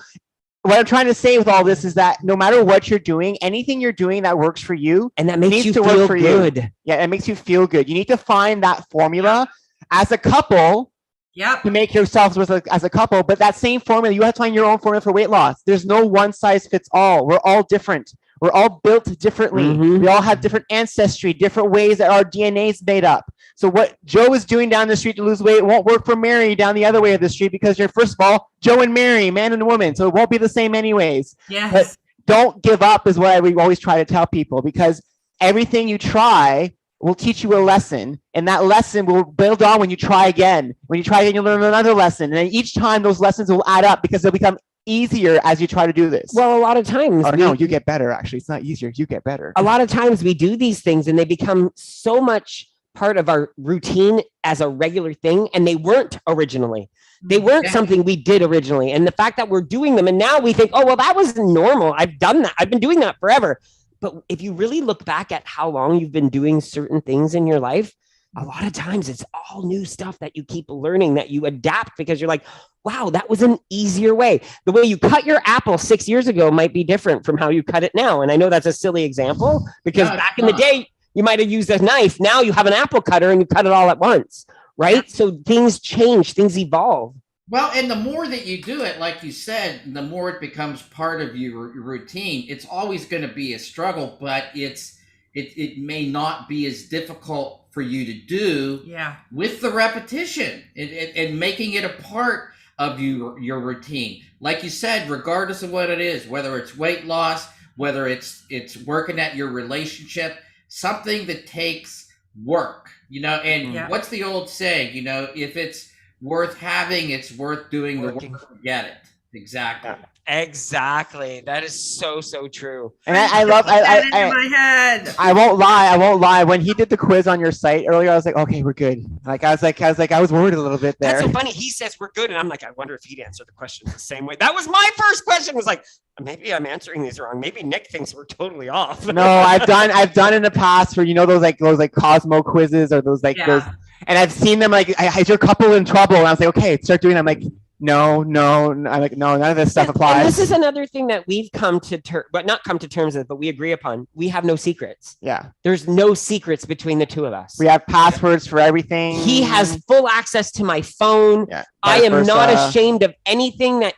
what I'm trying to say with all this is that no matter what you're doing, anything you're doing that works for you, and that makes you feel good. Yeah, it makes you feel good. You need to find that formula as a couple. to make yourselves as a couple. But that same formula, you have to find your own formula for weight loss. There's no one size fits all. We're all different. We're all built differently. We all have different ancestry, different ways that our DNA is made up. So what Joe is doing down the street to lose weight won't work for Mary down the other way of the street, because you're, first of all, Joe and Mary, man and woman. So it won't be the same anyways. Yes. But don't give up is what we always try to tell people, because everything you try will teach you a lesson, and that lesson will build on when you try again. When you try again, you'll learn another lesson. And then each time those lessons will add up, because they'll become easier as you try to do this. Well, a lot of times. No, you get better, actually. It's not easier. You get better. A lot of times we do these things and they become so much part of our routine as a regular thing, and they weren't originally. They weren't something we did originally. And the fact that we're doing them and now we think, oh, well, that was normal. I've done that. I've been doing that forever. But if you really look back at how long you've been doing certain things in your life, a lot of times it's all new stuff that you keep learning, that you adapt, because you're like, wow, that was an easier way. The way you cut your apple 6 years ago might be different from how you cut it now. And I know that's a silly example, because back in the day, you might have used a knife. Now you have an apple cutter and you cut it all at once, right? So things change, things evolve. Well, and the more that you do it, like you said, the more it becomes part of your routine. It's always going to be a struggle, but it may not be as difficult for you to do with the repetition and making it a part of your routine. Like you said, regardless of what it is, whether it's weight loss, whether it's working at your relationship, something that takes work, and what's the old saying, if it's worth having, it's worth doing the work to get it. Exactly. Exactly. That is so true. And I my head. I won't lie. When he did the quiz on your site earlier, I was like, okay, we're good. I was worried a little bit there. That's so funny. He says we're good, and I'm like, I wonder if he'd answer the question the same way. That was my first question. Was like, maybe I'm answering these wrong. Maybe Nick thinks we're totally off. No, I've done in the past for those Cosmo quizzes, or those those, and I've seen them like, is your couple in trouble? And I was like, okay, start doing it. I'm like, no. I'm like, no, none of this stuff applies. And this is another thing that we've come to not come to terms with, but we agree upon. We have no secrets. Yeah. There's no secrets between the two of us. We have passwords for everything. He has full access to my phone. Yeah, I am not ashamed of anything that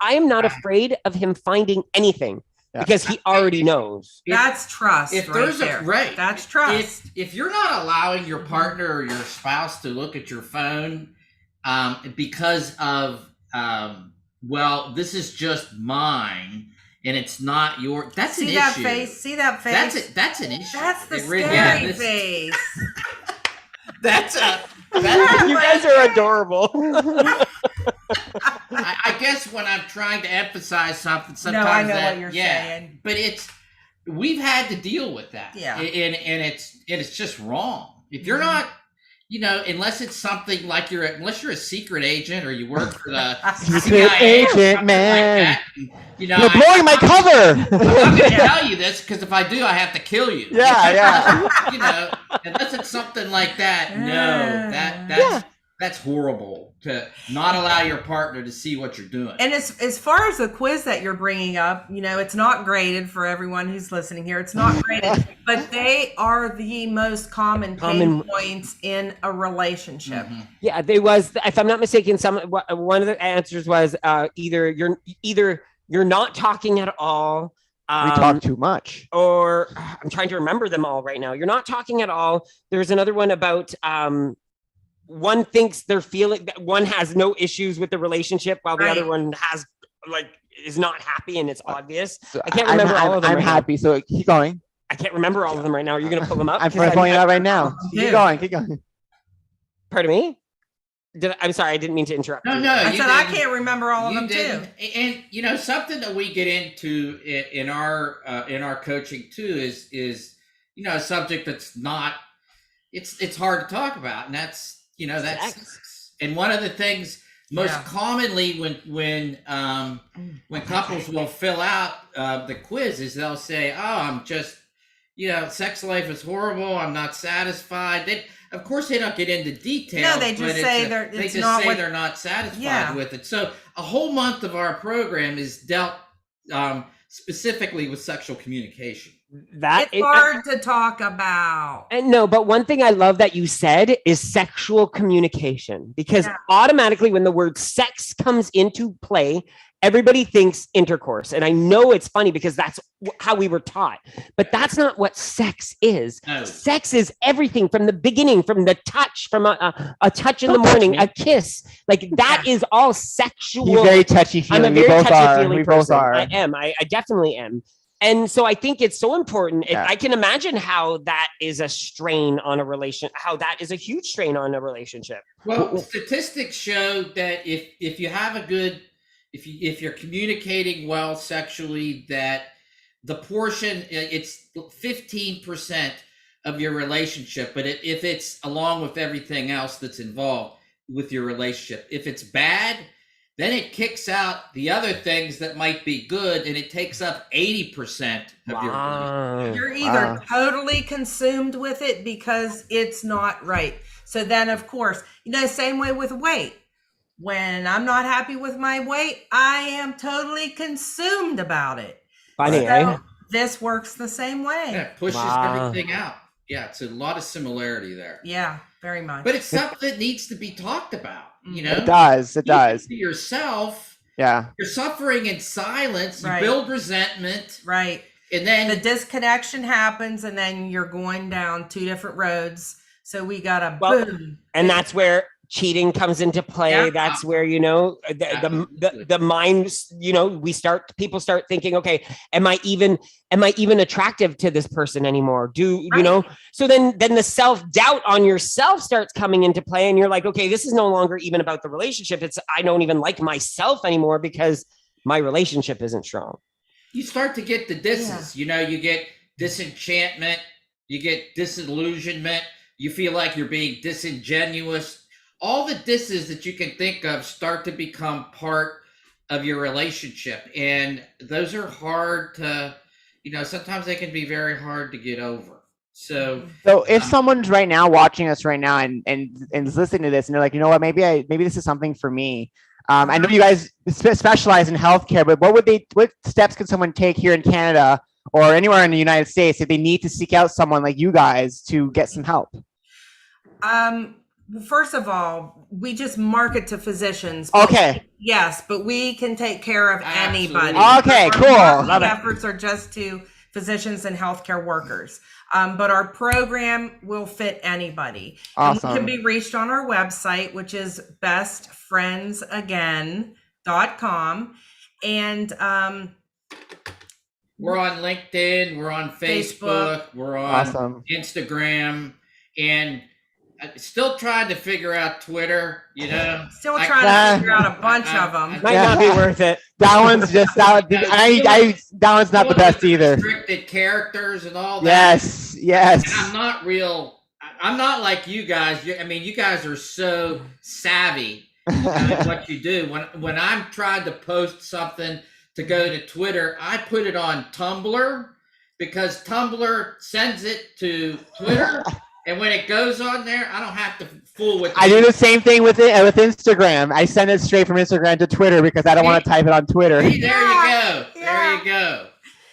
I am not afraid of him finding anything. Yeah. Because he already knows. That's trust. If right there's there. That's trust. If you're not allowing your partner or your spouse to look at your phone, because of well, this is just mine and it's not your. That's an issue. See that face. That's an issue. That's the scary face. That's you guys are adorable. I guess when I'm trying to emphasize something, sometimes I know what you're saying. But we've had to deal with that. Yeah. And it's just wrong. If you're not, unless it's something like unless you're a secret agent or you work for the secret agent, man. Like that, you're blowing my cover. I'm not going to tell you this, because if I do, I have to kill you. Yeah. Unless it's something like that. No, that's horrible, to not allow your partner to see what you're doing. And as far as the quiz that you're bringing up, it's not graded for everyone who's listening here. It's not graded, but they are the most common pain points in a relationship. Mm-hmm. Yeah, there was, if I'm not mistaken, one of the answers was either you're not talking at all. We talk too much. Or I'm trying to remember them all right now. You're not talking at all. There's another one about one thinks they're feeling that one has no issues with the relationship while the other one is not happy, and it's obvious. So I can't remember all of them. I'm happy, so keep going. I can't remember all of them right now. Are you going to pull them up? I'm pulling it out right now. Keep going. Pardon me? I'm sorry, I didn't mean to interrupt. No, I said I can't remember all of them too. And something that we get into in our coaching too is a subject that's not. It's hard to talk about, and that's sex. And one of the things most commonly when couples will fill out the quiz is they'll say, "Oh, I'm just, sex life is horrible. I'm not satisfied." Of course, they don't get into detail. No, they just say they're not satisfied with it. So a whole month of our program is specifically with sexual communication. It's hard to talk about. And no, but one thing I love that you said is sexual communication, because automatically when the word sex comes into play, everybody thinks intercourse. And I know it's funny because that's how we were taught, but that's not what sex is. No. Sex is everything from the beginning, from the touch, from a touch in the morning, a kiss. Like that is all sexual. He's very touchy-feely. I'm a very touchy-feely person. Both are. I am. I definitely am. And so I think it's so important. Yeah. I can imagine how that is a strain on a relation, how that is a huge strain on a relationship. Well, statistics show that if you have a good, if you're communicating well sexually, that the portion, it's 15% of your relationship. But if it's along with everything else that's involved with your relationship, if it's bad, then it kicks out the other things that might be good, and it takes up 80% of your relationship. You're either totally consumed with it because it's not right. So then, of course, same way with weight. When I'm not happy with my weight, I am totally consumed about it. Funny, so this works the same way. Yeah, it pushes everything out. Yeah, it's a lot of similarity there. Yeah, very much. But it's something that needs to be talked about, It does. It does. To yourself. Yeah. You're suffering in silence. You Right. build resentment. Right. And then the disconnection happens, and then you're going down two different roads. So we got a boom. And that's where cheating comes into play. Yeah. That's where, the mind, people start thinking, okay, am I even attractive to this person anymore? So then the self-doubt on yourself starts coming into play, and you're like, okay, this is no longer even about the relationship. It's, I don't even like myself anymore because my relationship isn't strong. You start to get the disses, you get disenchantment, you get disillusionment, you feel like you're being disingenuous. All the disses that you can think of start to become part of your relationship. And those are hard to, sometimes they can be very hard to get over. So if someone's right now watching us right now and is listening to this and they're like, you know what, maybe this is something for me. I know you guys specialize in healthcare, but what steps can someone take here in Canada or anywhere in the United States if they need to seek out someone like you guys to get some help? First of all, we just market to physicians. Okay. Yes, but we can take care of anybody. Okay, cool. Our efforts are just to physicians and healthcare workers. But our program will fit anybody. Awesome. And we can be reached on our website, which is bestfriendsagain.com. And we're on LinkedIn, we're on Facebook. We're on Instagram, and still trying to figure out Twitter, Still trying to figure out a bunch of them. Might not be worth it. That one's just that one's not the best either. Restricted characters and all that. Yes. And I'm not like you guys. You guys are so savvy at what you do. When I'm trying to post something to go to Twitter, I put it on Tumblr because Tumblr sends it to Twitter. And when it goes on there, I don't have to fool with it. I do the same thing with Instagram. I send it straight from Instagram to Twitter because I don't want to type it on Twitter. See, there you go. There you go.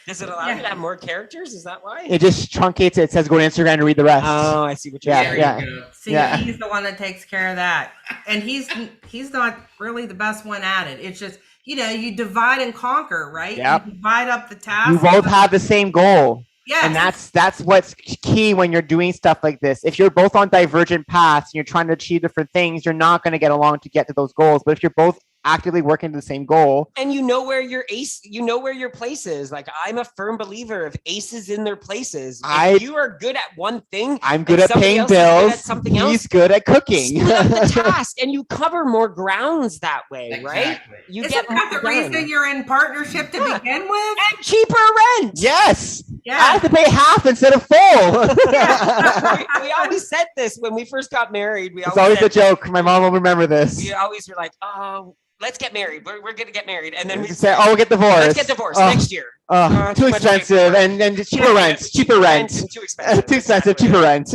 Does it allow you to have more characters? Is that why? It just truncates it. It says go to Instagram to read the rest. Oh, I see what you're saying. Yeah. See, he's the one that takes care of that. And he's not really the best one at it. It's just, you divide and conquer, right? Yep. You divide up the tasks. You both have the same goal. Yes. And that's what's key when you're doing stuff like this. If you're both on divergent paths and you're trying to achieve different things, you're not going to get along to get to those goals. But if you're both actively working to the same goal, and where your where your place is. Like, I'm a firm believer of aces in their places. If you are good at one thing, I'm good at paying bills. He's good at cooking. Split up the task, and you cover more grounds that way, right? Isn't that the reason you're in partnership to begin with? And cheaper rent. Yes. Yeah. I have to pay half instead of full. We always said this when we first got married. It's always a joke. My mom will remember this. We always were like, oh, let's get married. We're going to get married. And then we say, we'll get divorced. Let's get divorced next year. Too expensive and cheaper rent. Cheaper rent. Too expensive. Too expensive. Cheaper rent.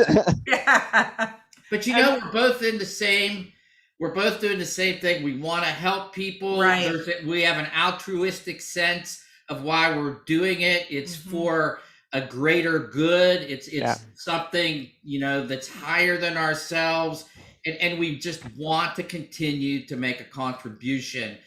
But we're both in the same. We're both doing the same thing. We want to help people. Right. We have an altruistic sense of why we're doing it. It's for a greater good. It's something, you know, that's higher than ourselves. And we just want to continue to make a contribution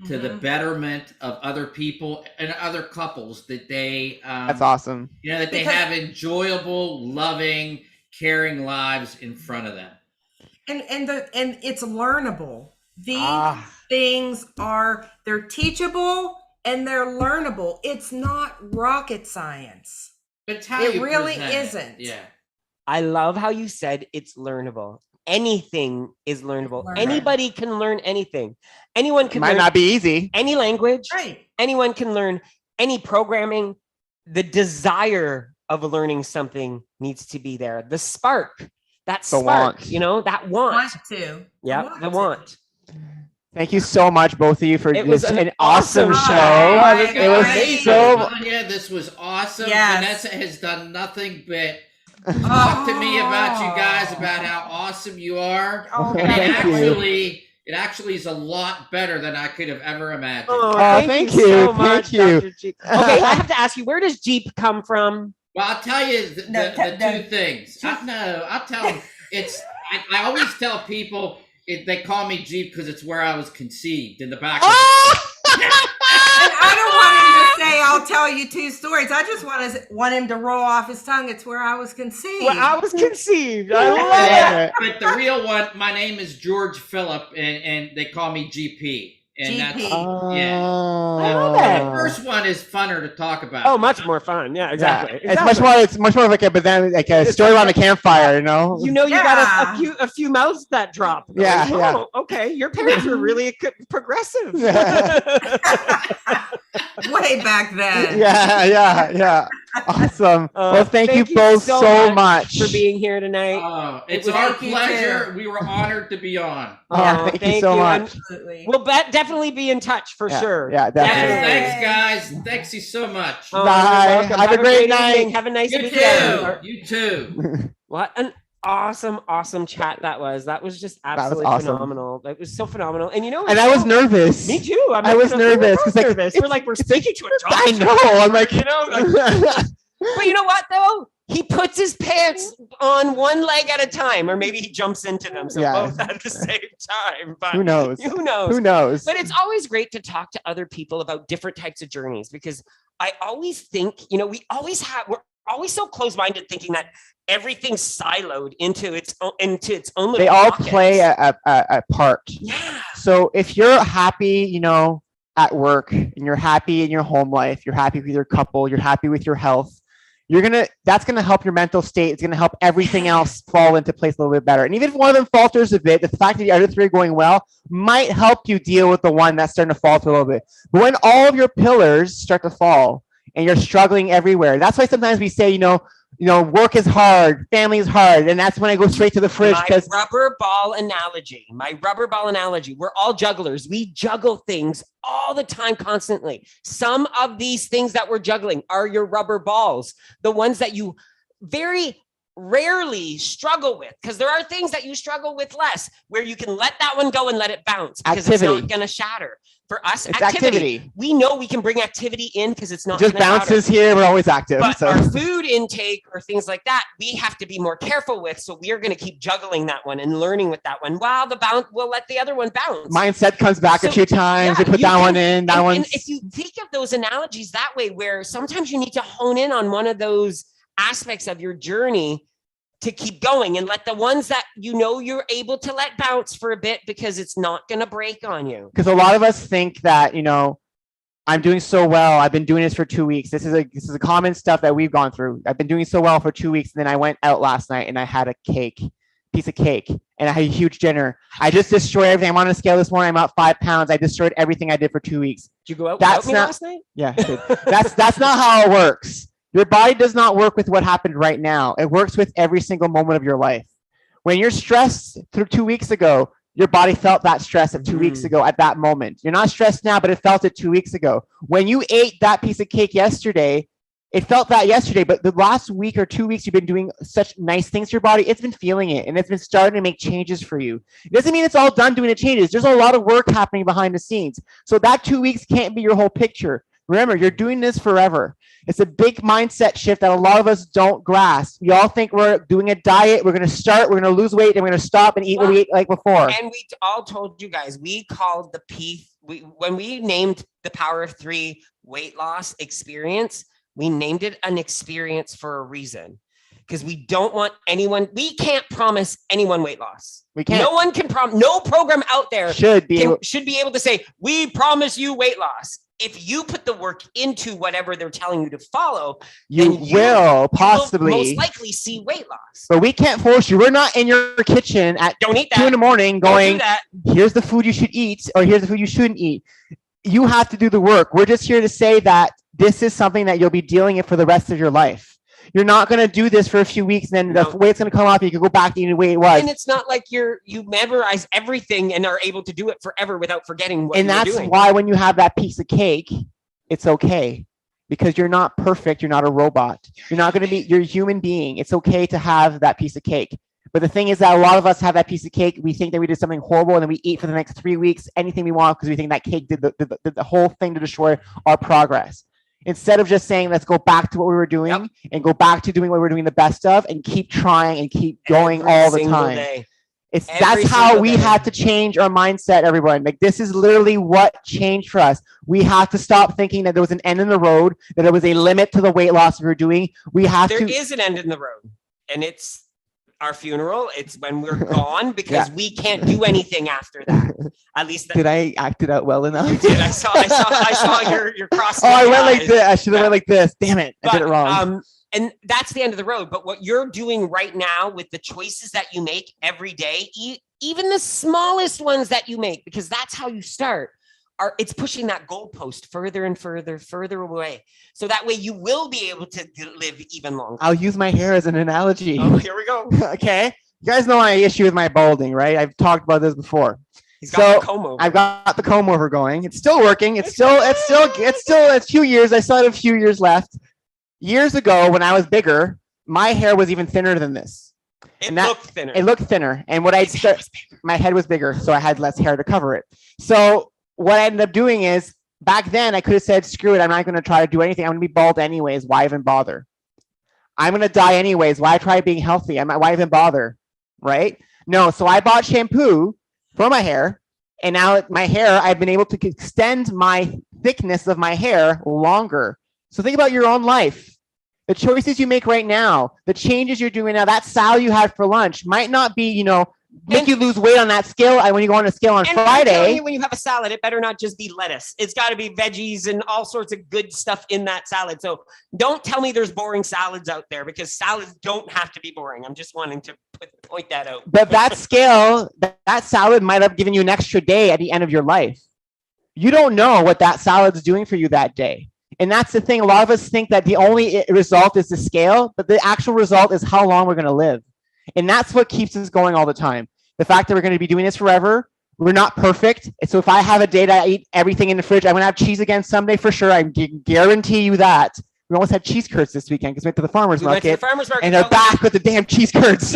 to the betterment of other people and other couples, that they that's awesome. You know, that they have enjoyable, loving, caring lives in front of them. And it's learnable. These things they're teachable and they're learnable. It's not rocket science. It's how it you really present isn't. Yeah. I love how you said it's learnable. Anything is learnable. Anybody can learn anything. Anyone can might not be easy. Any language. Right. Anyone can learn any programming. The desire of learning something needs to be there. The spark. That spark, want. you know, that want. Want to. Yeah, the want. Thank you so much, both of you, for It was this an awesome awesome show. show. It was so. Yeah, this was awesome. Yes. Vanessa has done nothing but talk to me about you guys, about how awesome you are. Oh, And thank you. it actually is a lot better than I could have ever imagined. Oh, thank you. so much, Thank you. Dr. Jeep. Okay, I have to ask you, where does Jeep come from? Well, I'll tell you the two things. I'll tell them. I always tell people they call me Jeep because it's where I was conceived, in the back of And I don't want him to say, I'll tell you two stories. I just want him to roll off his tongue. It's where I was conceived. Well, I was conceived. I love it. But the real one, my name is George Phillip, and they call me GP. And GP. that's I love that. The first one is funner to talk about. Oh, much more fun. Yeah, exactly. It's much more. It's much more like a story around a campfire. You know. You know, you got a few mouths that drop. Yeah, Oh, okay. Your parents were really progressive. Way back then. Yeah. Awesome. Well, thank you both so much for being here tonight. It's our pleasure. We were honored to be on. Thank you so much. Absolutely. We'll definitely be in touch for sure. Yeah, definitely. Thanks, guys. Thanks you so much. Bye. Have a great night. Evening. Have a nice You weekend. too. You too. What an awesome chat that was. That was just absolutely awesome. phenomenal. It was so phenomenal. And you know, And I was nervous. me too. I was nervous because nervous. We're like, we're speaking to a I doctor. know. I'm like, You know, but you know what though? He puts his pants on one leg at a time, or maybe he jumps into them. So both at the same time. But who knows? Who knows? Who knows? But it's always great to talk to other people about different types of journeys, because I always think, you know, we're always so close-minded, thinking that everything's siloed into its own little They all pockets. play a part. Yeah. So if you're happy, you know, at work, and you're happy in your home life, you're happy with your couple, you're happy with your health, that's gonna help your mental state. It's gonna help everything else fall into place a little bit better. And even if one of them falters a bit, the fact that the other three are going well might help you deal with the one that's starting to falter a little bit. But when all of your pillars start to fall and you're struggling everywhere, that's why sometimes we say, you know, work is hard, family is hard, and that's when I go straight to the fridge. My rubber ball analogy. We're all jugglers. We juggle things all the time, constantly. Some of these things that we're juggling are your rubber balls, the ones that you very rarely struggle with, because there are things that you struggle with less, where you can let that one go and let it bounce, because it's not going to shatter. For us, it's activity. We know we can bring activity in because it's not just bounces here. We're always active. But so. our food intake or things like that, we have to be more careful with. So we are going to keep juggling that one and learning with that one, while we'll let the other one bounce. Mindset comes back a few times. We put that one in. That one. And if you think of those analogies that way, where sometimes you need to hone in on one of those aspects of your journey to keep going, and let the ones that you know you're able to let bounce for a bit, because it's not going to break on you. Because a lot of us think that, you know, I'm doing so well. I've been doing this for 2 weeks. This is a common stuff that we've gone through. I've been doing so well for 2 weeks, and then I went out last night and I had a piece of cake, and I had a huge dinner. I just destroyed everything. I'm on a scale this morning. I'm up 5 pounds. I destroyed everything I did for 2 weeks. Did you go out without me last night? Yeah, that's not how it works. Your body does not work with what happened right now. It works with every single moment of your life. When you're stressed through 2 weeks ago, your body felt that stress of 2 weeks ago at that moment. You're not stressed now, but it felt it 2 weeks ago. When you ate that piece of cake yesterday, it felt that yesterday, but the last week or 2 weeks, you've been doing such nice things to your body. It's been feeling it, and it's been starting to make changes for you. It doesn't mean it's all done doing the changes. There's a lot of work happening behind the scenes. So that 2 weeks can't be your whole picture. Remember, you're doing this forever. It's a big mindset shift that a lot of us don't grasp. We all think we're doing a diet. We're going to start, we're going to lose weight, and we're going to stop and eat what we ate like before. And we all told you guys, we called when we named the Power of 3 weight loss experience, we named it an experience for a reason. Because we don't want anyone, we can't promise anyone weight loss. We can't. No one can no program out there should be able to say, we promise you weight loss. If you put the work into whatever they're telling you to follow, you will possibly most likely see weight loss. But we can't force you. We're not in your kitchen at don't eat that. 2 a.m. going, here's the food you should eat, or here's the food you shouldn't eat. You have to do the work. We're just here to say that this is something that you'll be dealing with for the rest of your life. You're not going to do this for a few weeks, and then the weight's going to come off, and you can go back to eating the way it was. And it's not like you memorize everything and are able to do it forever without forgetting what you're doing. And that's why when you have that piece of cake, it's okay. Because you're not perfect. You're not a robot. You're a human being. It's okay to have that piece of cake. But the thing is that a lot of us have that piece of cake. We think that we did something horrible, and then we eat for the next 3 weeks anything we want because we think that cake did the whole thing to destroy our progress. Instead of just saying, let's go back to what we were doing and go back to doing what we're doing the best of and keep trying and keep going all the time. That's how we had to change our mindset, everyone. Like, this is literally what changed for us. We have to stop thinking that there was an end in the road, that there was a limit to the weight loss we were doing. There is an end in the road, and it's our funeral. It's when we're gone because we can't do anything after that. At least did I act it out well enough? You did. I saw your cross. Oh, I went like this. I should have went like this. Damn it. I did it wrong. And that's the end of the road. But what you're doing right now with the choices that you make every day, even the smallest ones that you make, because that's how you start, it's pushing that goalpost further and further away. So that way you will be able to live even longer. I'll use my hair as an analogy. Oh, here we go. Okay. You guys know my issue with my balding, right? I've talked about this before. I've got the comb over going. It's still working. It's a few years. I still have a few years left. Years ago, when I was bigger, my hair was even thinner than this. It looked thinner. It looked thinner. And my head was bigger, so I had less hair to cover it. So what I ended up doing is, back then I could have said, screw it, I'm not going to try to do anything. I'm going to be bald anyways. Why even bother? I'm going to die anyways. Why try being healthy? Why even bother? Right? No, so I bought shampoo for my hair, and now my hair, I've been able to extend my thickness of my hair longer. So think about your own life. The choices you make right now, the changes you're doing now, that salad you had for lunch might not be, make you lose weight on that scale. When you go on a scale on Friday. When you have a salad, it better not just be lettuce. It's got to be veggies and all sorts of good stuff in that salad. So don't tell me there's boring salads out there, because salads don't have to be boring. I'm just wanting to point that out. But that scale, that salad might have given you an extra day at the end of your life. You don't know what that salad's doing for you that day. And that's the thing. A lot of us think that the only result is the scale, but the actual result is how long we're going to live. And that's what keeps us going all the time. The fact that we're going to be doing this forever. We're not perfect. So if I have a day that I eat everything in the fridge, I'm going to have cheese again someday for sure. I guarantee you that. We almost had cheese curds this weekend because we went to the farmer's market. And they're back with the damn cheese curds.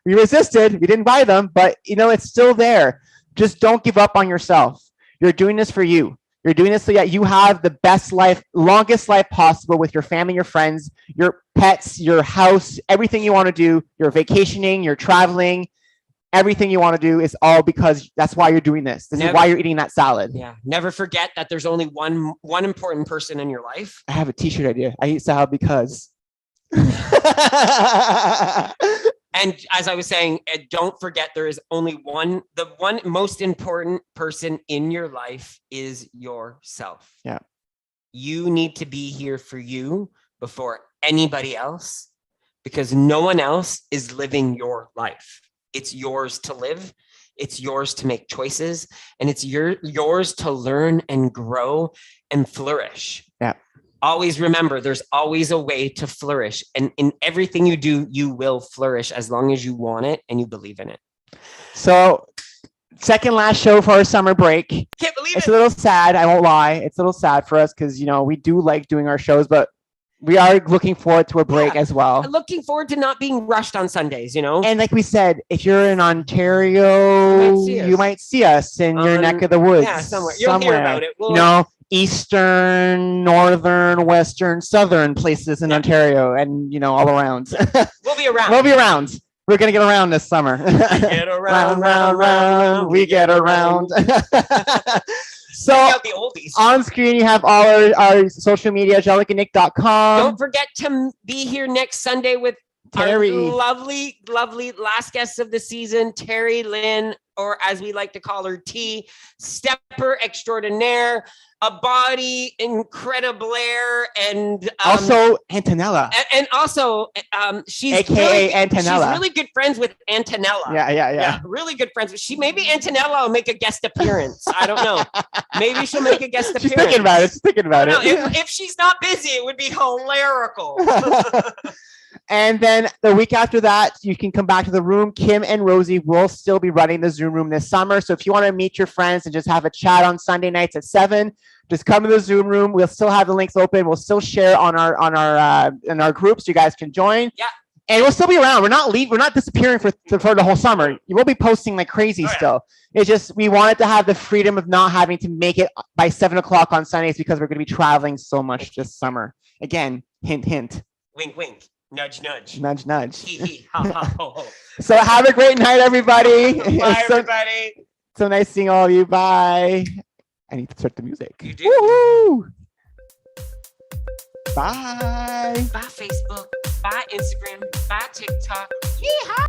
We resisted. We didn't buy them, but it's still there. Just don't give up on yourself. You're doing this for you. You're doing this so that you have the best life, longest life possible with your family, your friends, your pets, your house, everything you want to do. You're vacationing, you're traveling, everything you want to do is all because that's why you're doing this. This is why you're eating that salad. Yeah. Never forget that there's only one important person in your life. I have a t-shirt idea. I eat salad because. And as I was saying, don't forget there is only the one most important person in your life is yourself. Yeah. You need to be here for you before anybody else, because no one else is living your life. It's yours to live. It's yours to make choices, and it's yours to learn and grow and flourish. Yeah. Always remember, there's always a way to flourish. And in everything you do, you will flourish as long as you want it and you believe in it. So, second last show for our summer break. Can't believe it's a little sad. I won't lie. It's a little sad for us because, we do like doing our shows, but we are looking forward to a break as well. Looking forward to not being rushed on Sundays, And like we said, if you're in Ontario, you might see us in your neck of the woods. Yeah, somewhere. You'll hear about it. eastern, northern, western, southern places in Ontario, and all around. We'll be around. We'll be around. We're gonna get around this summer. Get around, round. We get around. So out the oldies. On screen, you have all our social media, jeanlucandnick.com. Don't forget to be here next Sunday with Terry. our lovely, lovely last guest of the season, Terry Lynn, or as we like to call her, T, stepper extraordinaire, a body incrediblaire, and also Antonella. And also, she's AKA Antonella. She's really good friends with Antonella. Yeah. Really good friends. She maybe Antonella will make a guest appearance. I don't know. Maybe she'll make a guest appearance. She's thinking about it. She's thinking about it. If she's not busy, it would be hilarical. And then the week after that, you can come back to the room. Kim and Rosie will still be running the Zoom room this summer. So if you want to meet your friends and just have a chat on Sunday nights at 7, just come to the Zoom room. We'll still have the links open. We'll still share on our group, so you guys can join. Yeah. And we'll still be around. We're not disappearing for the whole summer. You will be posting like crazy still. It's just we wanted to have the freedom of not having to make it by 7 o'clock on Sundays because we're going to be traveling so much this summer. Again, hint, hint. Wink, wink. Nudge, nudge. Nudge, nudge. Hee, hee, ha, ha, ho, ho. So have a great night, everybody. Bye, everybody. So nice seeing all of you. Bye. I need to start the music. You do. Woo-hoo. Bye. Bye, Facebook. Bye, Instagram. Bye, TikTok. Yeehaw.